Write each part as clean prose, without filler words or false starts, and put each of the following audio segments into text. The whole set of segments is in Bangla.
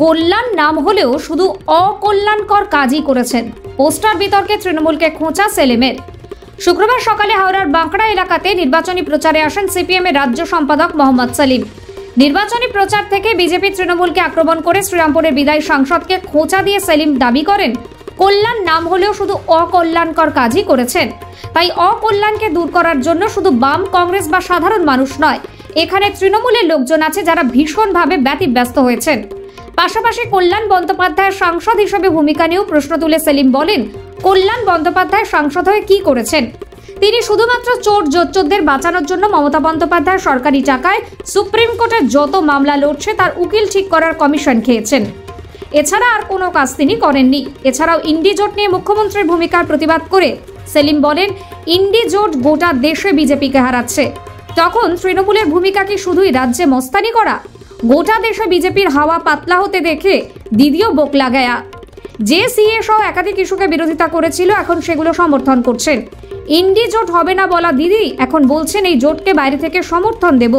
কল্যাণ নাম হলেও শুধু অকল্যাণকর কাজই করেছেন। পোস্টার বিতর্কে তৃণমূলকে খোঁচা সেলিমের। শুক্রবার সকালে হাওড়ার বাঁকড়া এলাকাতে নির্বাচনী প্রচারে আসেন সিপিএমের রাজ্য সম্পাদক মোহাম্মদ সেলিম। নির্বাচনী প্রচার থেকে বিজেপি তৃণমূলকে আক্রমণ করে শ্রীরামপুরের বিদায়ী সাংসদকে খোঁচা দিয়ে সেলিম দাবি করেন, কল্যাণ নাম হলেও শুধু অকল্যাণকর কাজই করেছেন। তাই অকল্যাণকে দূর করার জন্য শুধু বাম, কংগ্রেস বা সাধারণ মানুষ নয়, এখানে তৃণমূলের লোকজন আছে যারা ভীষণভাবে ব্যতিব্যস্ত হয়েছেন। পাশাপাশি কল্যাণ বন্দ্যোপাধ্যায়ের সাংসদ হিসেবে ভূমিকা নিয়েও প্রশ্ন তুলে সেলিম বলেন, কল্যাণ বন্দ্যোপাধ্যায় সাংসদ হয়ে কি করেছেন? তিনি শুধুমাত্র চোর জোচ্চোরদের বাঁচানোর জন্য মমতা বন্দ্যোপাধ্যায় সরকারি টাকায় সুপ্রিম কোর্টের যত মামলা লড়ছে তার উকিল ঠিক করার কমিশন খেয়েছেন। এছাড়া আর কোনো কাজ তিনি করেননি। এছাড়াও ইন্ডি জোট নিয়ে মুখ্যমন্ত্রীর ভূমিকার প্রতিবাদ করে সেলিম বলেন, ইন্ডি জোট গোটা দেশে বিজেপিকে হারাচ্ছে। তখন তৃণমূলের ভূমিকা কি শুধুই রাজ্যে মস্তানি করা? গোটা দেশে বিজেপির হাওয়া পাতলা হতে দেখে দিদিও বোক লাগায়া। যে সিএ সহ একাধিক ইস্যুকে বিরোধিতা করেছিল, এখন সেগুলো সমর্থন করছেন। ইন্ডি জোট হবে না বলা দিদি এখন বলছেন এই জোটকে বাইরে থেকে সমর্থন দেব।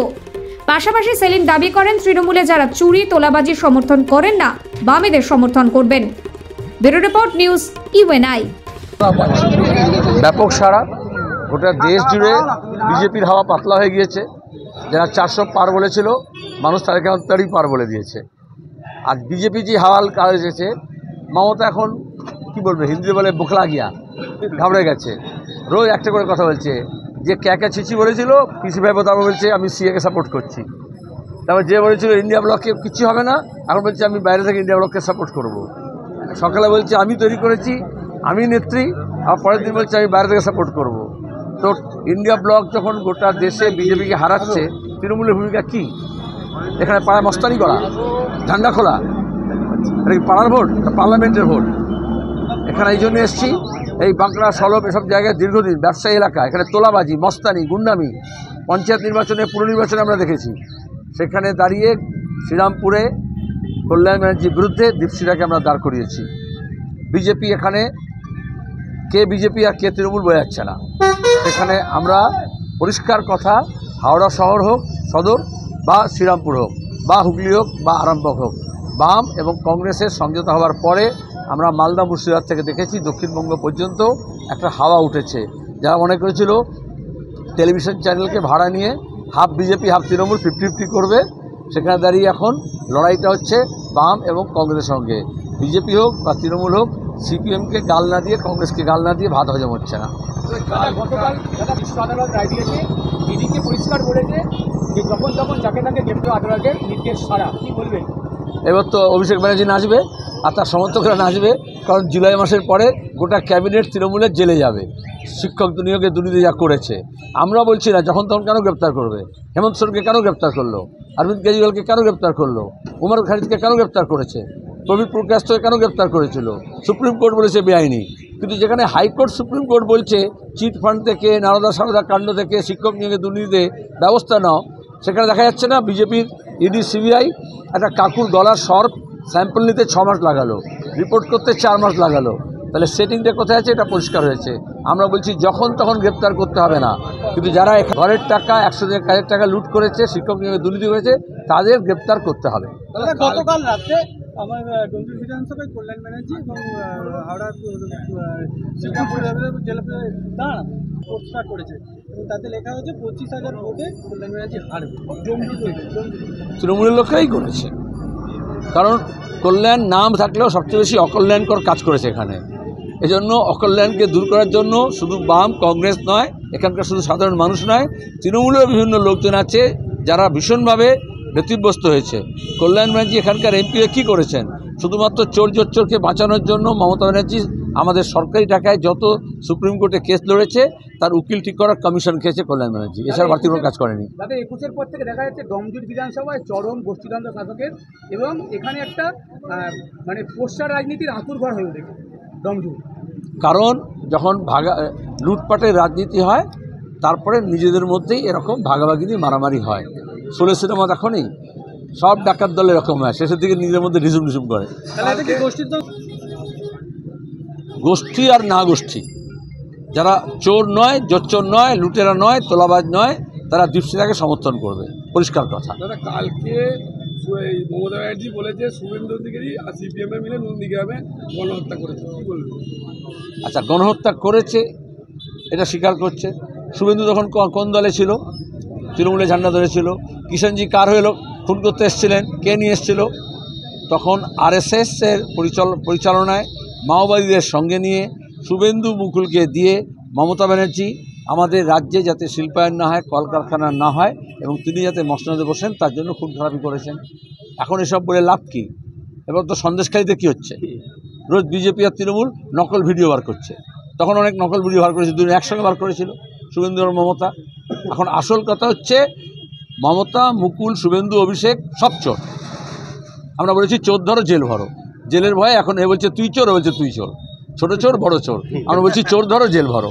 পাশাপাশি সেলিম দাবি করেন, তৃণমূলে যারা চুরি তোলাবাজি সমর্থন করেন না, বামেদের সমর্থন করবেন। Bureau report, news UNI. ব্যাপক সাড়া, গোটা দেশ জুড়ে বিজেপির হাওয়া পাতলা হয়ে গিয়েছে। যারা 400 পার বলেছিল, মানুষ তাদেরকে এখন 30 পার বলে দিয়েছে। আর বিজেপি যে হাওয়াল কাজ এসেছে, মমতা এখন কি বলবে, হিন্দিতে বলে বোখলা গিয়া, ঘাবড়ে গেছে। রোজ একটা করে কথা বলছে, যে ক্যাকা ছিচি বলেছিল পিসি ভাই তারপর বলছে আমি সিএকে সাপোর্ট করছি। তারপর যে বলেছিল ইন্ডিয়া ব্লককে কিছু হবে না, এখন বলছে আমি বাইরে থেকে ইন্ডিয়া ব্লককে সাপোর্ট করব। সকালে বলছে আমি তৈরি করেছি, আমি নেত্রী, আর পরের দিন বলছে আমি বাইরে থেকে সাপোর্ট করব। তো ইন্ডিয়া ব্লক যখন গোটা দেশে বিজেপিকে হারাচ্ছে, তৃণমূলের ভূমিকা কী? এখানে পাড়ায় মস্তানি করা, ঝান্ডা খোলা, এটা কি পাড়ার ভোট? পার্লামেন্টের ভোট। এখানে এই জন্য এসছি, এই বাঁকড়া, সলভ এসব জায়গায় দীর্ঘদিন ব্যবসায়ী এলাকা, এখানে তোলাবাজি, মস্তানি, গুন্ডামি পঞ্চায়েত নির্বাচনে, পুর নির্বাচনে আমরা দেখেছি। সেখানে দাঁড়িয়ে শ্রীরামপুরে কল্যাণ ব্যানার্জির বিরুদ্ধে দীপশিরাকে আমরা দাঁড় করিয়েছি। বিজেপি এখানে কে বিজেপি আর কে তৃণমূল বোঝা যাচ্ছে না। এখানে আমরা পরিষ্কার কথা, হাওড়া শহর হোক, সদর বা শ্রীরামপুর হোক বা হুগলি হোক বা আরামবাগ হোক, বাম এবং কংগ্রেসের সমঝোতা হওয়ার পরে আমরা মালদা মুর্শিদাবাদ থেকে দেখেছি দক্ষিণবঙ্গ পর্যন্ত একটা হাওয়া উঠেছে। যারা মনে করেছিল টেলিভিশন চ্যানেলকে ভাড়া নিয়ে হাফ বিজেপি হাফ তৃণমূল 50-50 করবে, সেখানে দাঁড়িয়ে এখন লড়াইটা হচ্ছে বাম এবং কংগ্রেসের সঙ্গে। বিজেপি হোক বা তৃণমূল হোক, সিপিএমকে গাল না দিয়ে, কংগ্রেসকে গাল না দিয়ে ভাত হজম হচ্ছে না। গতকাল বিশ্ব আদালত রায় দিয়েছে, ইডিকে পরিষ্কার বলেছে যে যখন তখন যাকে তাকে গ্রেপ্তার আদালতের নির্দেশ ছাড়া। কি বলবেন? এবার তো অভিষেক ব্যানার্জি নাচবে আর তার সমর্থকরা নাচবে, কারণ জুলাই মাসের পরে গোটা ক্যাবিনেট তৃণমূলের জেলে যাবে। শিক্ষক নিয়োগে দুর্নীতি যা করেছে, আমরা বলছি না যখন তখন কেন গ্রেপ্তার করবে? হেমন্ত সোরেনকে কেন গ্রেপ্তার করলো? অরবিন্দ কেজরিওয়ালকে কেন গ্রেপ্তার করলো? উমর খালিদকে কেন গ্রেপ্তার করেছে? প্রবীর প্রকাশকে কেন গ্রেপ্তার করেছিল? সুপ্রিম কোর্ট বলেছে বেআইনি। কিন্তু যেখানে হাইকোর্ট, সুপ্রিম কোর্ট বলছে চিট ফান্ড থেকে, নারদা সারদা কাণ্ড থেকে, শিক্ষক নিয়োগে দুর্নীতিতে ব্যবস্থা নাও, সেখানে দেখা যাচ্ছে না। বিজেপির ইডি, সিবিআই একটা কাকুর গলার সর্প স্যাম্পল নিতে 6 মাস লাগালো, রিপোর্ট করতে 4 মাস লাগালো। তাহলে সেটিংটা কোথায় আছে? এটা পরিষ্কার হয়েছে। আমরা বলছি যখন তখন গ্রেপ্তার করতে হবে না, কিন্তু যারা ঘরের টাকা, 100 দিনের কাজের টাকা লুট করেছে, শিক্ষক নিয়োগে দুর্নীতি করেছে, তাদের গ্রেপ্তার করতে হবে। গতকাল রাত্রে আমার ডোমজুর বিধানসভায় কল্যাণ ব্যানার্জি এবং হাওড়া জেলা পোস্টার করেছে এবং তাতে লেখা হয়েছে 25,000 ভোটে কল্যাণ ব্যানার্জি হারবে। তৃণমূলের লোকেরাই করেছে, কারণ কল্যাণ নাম থাকলেও সবচেয়ে বেশি অকল্যাণকর কাজ করেছে এখানে। এজন্য অকল্যাণকে দূর করার জন্য শুধু বাম, কংগ্রেস নয়, এখানকার শুধু সাধারণ মানুষ নয়, তৃণমূলের বিভিন্ন লোকজন আছে যারা ভীষণভাবে ব্যতিব্যস্ত হয়েছে। কল্যাণ ব্যানার্জি এখানকার এমপি কী করেছেন? শুধুমাত্র চোর জোচ্চোরকে বাঁচানোর জন্য মমতা ব্যানার্জি আমাদের সরকারি টাকায় যত সুপ্রিম কোর্টে কেস লড়েছে তার উকিল ঠিক করার কমিশন খেয়েছে কল্যাণ ব্যানার্জি, এছাড়া বাড়তি কোনো কাজ করেনি। তাদের 21-এর পর থেকে দেখা যাচ্ছে ডোমজুর বিধানসভায় চরম গোষ্ঠীদ্বন্দ্ব শাসকের, এবং এখানে একটা মানে পোস্টার রাজনীতির আঁতুড়ঘর হয়ে উঠেছে ডোমজুর। কারণ যখন লুটপাটের রাজনীতি হয়, তারপরে নিজেদের মধ্যেই এরকম ভাগাভাগি মারামারি হয়। 16 সিনেমা এখনই সব ডাকাত দল এরকম হয়, শেষের দিকে নিজের মধ্যে রিজুম করে। গোষ্ঠী আর না গোষ্ঠী, যারা চোর নয়, জোচ্চোর নয়, লুটেরা নয়, তোলাবাজ নয়, তারা দীপশিরাকে সমর্থন করবে, পরিষ্কার কথা। দাদা, কালকে এই মমতা ব্যানার্জি বলেছে শুভেন্দু অধিকারী আর সিপিএম মিলে নন্দীগ্রামে গণহত্যা করেছে, কী বলবেন? আচ্ছা, গণহত্যা করেছে এটা স্বীকার করছে। শুভেন্দু তখন কোন দলে ছিল? তৃণমূলে ঝান্ডা ধরেছিল। কিষাণজি কার হয়ে খুন করতে এসেছিলেন? কে নিয়ে এসেছিল? তখন আরএসএসের পরিচালনায় মাওবাদীদের সঙ্গে নিয়ে শুভেন্দু মুকুলকে দিয়ে মমতা ব্যানার্জি আমাদের রাজ্যে যাতে শিল্পায়ন না হয়, কলকারখানা না হয় এবং তিনি যাতে মসনদে বসেন তার জন্য খুন খারাপি করেছেন। এখন এসব বলে লাভ কী? এবার তো সন্দেশখালিতে কী হচ্ছে? রোজ বিজেপি আর তৃণমূল নকল ভিডিও বার করছে। তখন অনেক নকল ভিডিও বার করেছে, দুজন একসঙ্গে বার করেছিল, শুভেন্দু আর মমতা। এখন আসল কথা হচ্ছে মমতা, মুকুল, শুভেন্দু, অভিষেক সব চোর। আমরা বলেছি চোর ধরো জেল ভরো, জেলের ভয়ে এখন এ বলছে তুই চোর, ও বলছে তুই চোর, ছোট চোর বড় চোর। আমরা বলছি চোর ধরো জেল ভরো।